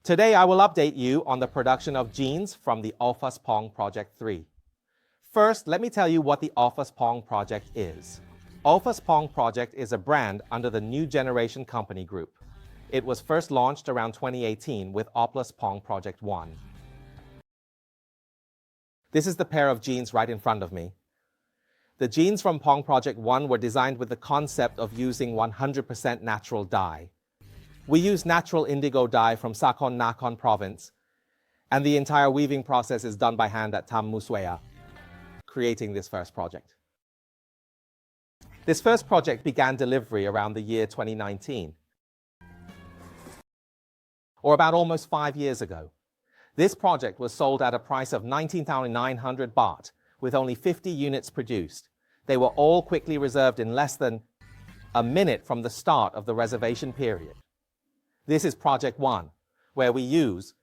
Today I will update you on the production of jeans from the Opaspong Project 3. First, let me tell you what the Opaspong Project is. Opaspong Project is a brand under the New Generation Company Group. It was first launched around 2018 with Opaspong Project 1. This is the pair of jeans right in front of me. The jeans from Pong Project 1 were designed with the concept of using 100% natural dye. We use natural indigo dye from Sakon Nakhon province, and the entire weaving process is done by hand at Tam Muswea, creating this first project. This first project began delivery around the year 2019, or about almost 5 years ago. This project was sold at a price of 19,900 baht, with only 50 units produced. They were all quickly reserved in less than a minute from the start of the reservation period. This is Project 1, where we use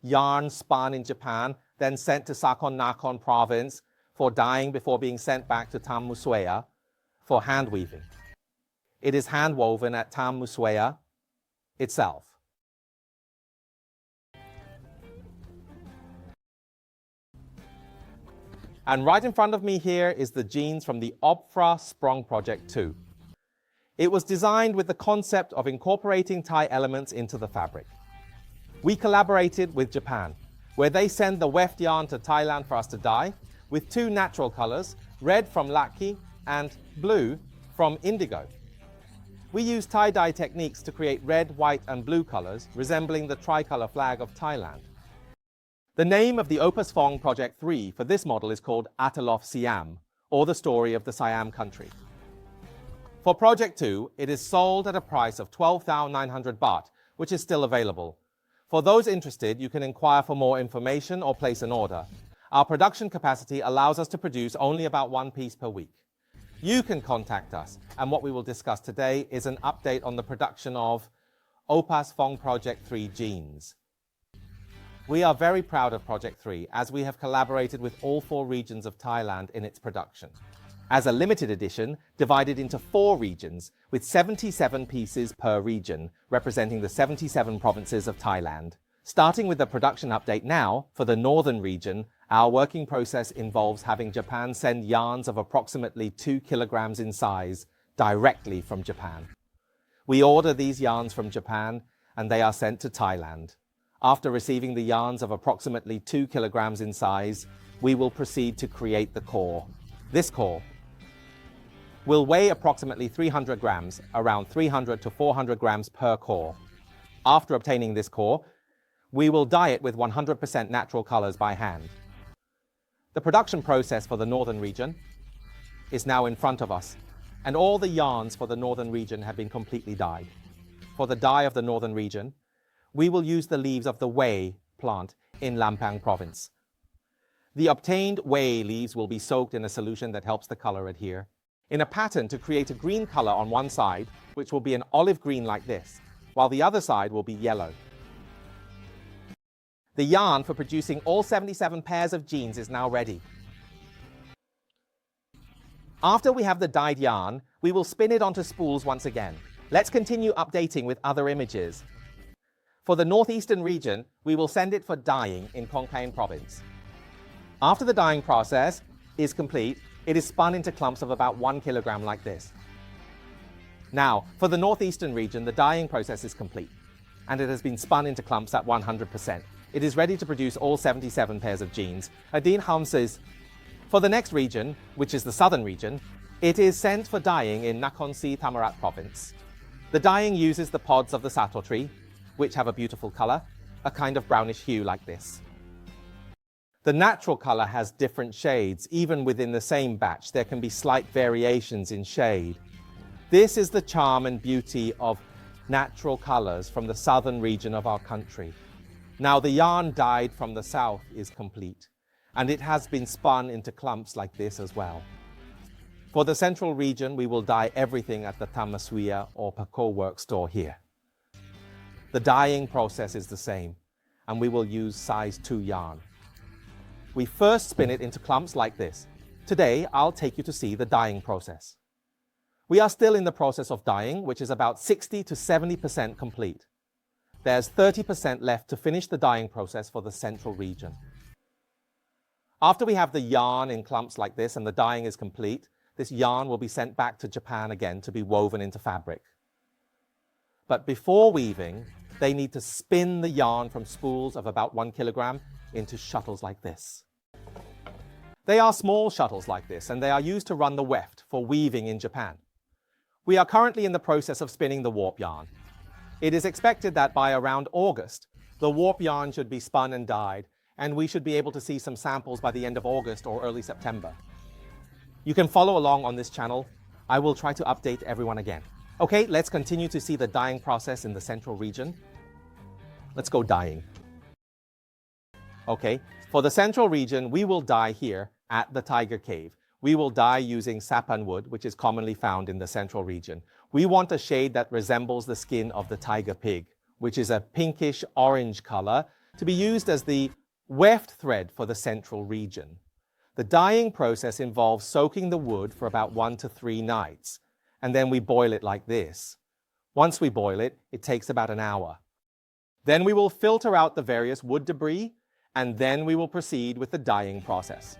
yarn spun in Japan, then sent to Sakon Nakhon province for dyeing before being sent back to Tam Muswea for hand weaving. It is hand woven at Tam Muswea itself. And right in front of me here is the jeans from the Opaspong Project 2. It was designed with the concept of incorporating Thai elements into the fabric. We collaborated with Japan, where they send the weft yarn to Thailand for us to dye, with 2 natural colors, red from Laki and blue from indigo. We use tie-dye techniques to create red, white and blue colors, resembling the tricolor flag of Thailand. The name of the Opaspong Project 3 for this model is called Atalof Siam, or the story of the Siam country. For Project 2, it is sold at a price of 12,900 baht, which is still available. For those interested, you can inquire for more information or place an order. Our production capacity allows us to produce only about 1 piece per week. You can contact us, and what we will discuss today is an update on the production of Opaspong Project 3 jeans. We are very proud of Project 3 as we have collaborated with all 4 regions of Thailand in its production. As a limited edition, divided into 4 regions with 77 pieces per region, representing the 77 provinces of Thailand. Starting with the production update now, for the northern region, our working process involves having Japan send yarns of approximately 2 kilograms in size directly from Japan. We order these yarns from Japan and they are sent to Thailand. After receiving the yarns of approximately 2 kilograms in size, we will proceed to create the core. This core will weigh approximately 300 grams, around 300 to 400 grams per core. After obtaining this core, we will dye it with 100% natural colors by hand. The production process for the northern region is now in front of us, and all the yarns for the northern region have been completely dyed. For the dye of the northern region, we will use the leaves of the wei plant in Lampang province. The obtained wei leaves will be soaked in a solution that helps the color adhere in a pattern to create a green color on one side, which will be an olive green like this, while the other side will be yellow. The yarn for producing all 77 pairs of jeans is now ready. After we have the dyed yarn, we will spin it onto spools once again. Let's continue updating with other images. For the northeastern region, we will send it for dyeing in Khon Kaen province. After the dyeing process is complete, it is spun into clumps of about 1 kilogram like this. Now, for the northeastern region, the dyeing process is complete, and it has been spun into clumps at 100%. It is ready to produce all 77 pairs of jeans. Adin Ham says, for the next region, which is the southern region, it is sent for dyeing in Nakhon Si Thammarat province. The dyeing uses the pods of the sato tree, which have a beautiful color, a kind of brownish hue like this. The natural color has different shades. Even within the same batch, there can be slight variations in shade. This is the charm and beauty of natural colors from the southern region of our country. Now the yarn dyed from the south is complete, and it has been spun into clumps like this as well. For the central region, we will dye everything at the Tam Muswea or Paco work store here. The dyeing process is the same, and we will use size 2 yarn. We first spin it into clumps like this. Today, I'll take you to see the dyeing process. We are still in the process of dyeing, which is about 60 to 70% complete. There's 30% left to finish the dyeing process for the central region. After we have the yarn in clumps like this and the dyeing is complete, this yarn will be sent back to Japan again to be woven into fabric. But before weaving, they need to spin the yarn from spools of about 1 kilogram into shuttles like this. They are small shuttles like this, and they are used to run the weft for weaving in Japan. We are currently in the process of spinning the warp yarn. It is expected that by around August, the warp yarn should be spun and dyed, and we should be able to see some samples by the end of August or early September. You can follow along on this channel. I will try to update everyone again. Okay, let's continue to see the dyeing process in the central region. Let's go dyeing. Okay, for the central region, we will dye here at the Tiger Cave. We will dye using Sappanwood, which is commonly found in the central region. We want a shade that resembles the skin of the tiger pig, which is a pinkish orange color, to be used as the weft thread for the central region. The dyeing process involves soaking the wood for about 1 to 3 nights, and then we boil it like this. Once we boil it, it takes about an hour. Then we will filter out the various wood debris, and then we will proceed with the dyeing process.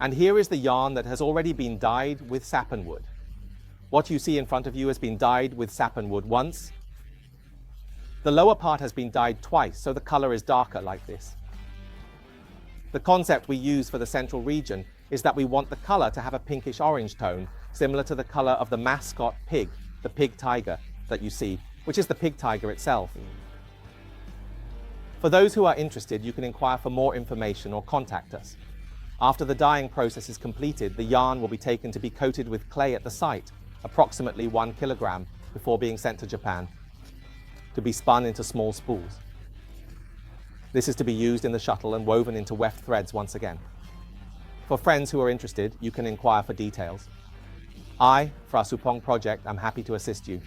And here is the yarn that has already been dyed with Sappanwood. What you see in front of you has been dyed with Sappanwood once. The lower part has been dyed twice, so the color is darker like this. The concept we use for the central region is that we want the color to have a pinkish orange tone, similar to the color of the mascot pig, the pig tiger that you see, which is the pig tiger itself. For those who are interested, you can inquire for more information or contact us. After the dyeing process is completed, the yarn will be taken to be coated with clay at the site, approximately 1 kilogram, before being sent to Japan, to be spun into small spools. This is to be used in the shuttle and woven into weft threads once again. For friends who are interested, you can inquire for details. For our Sappanwood project, I'm happy to assist you.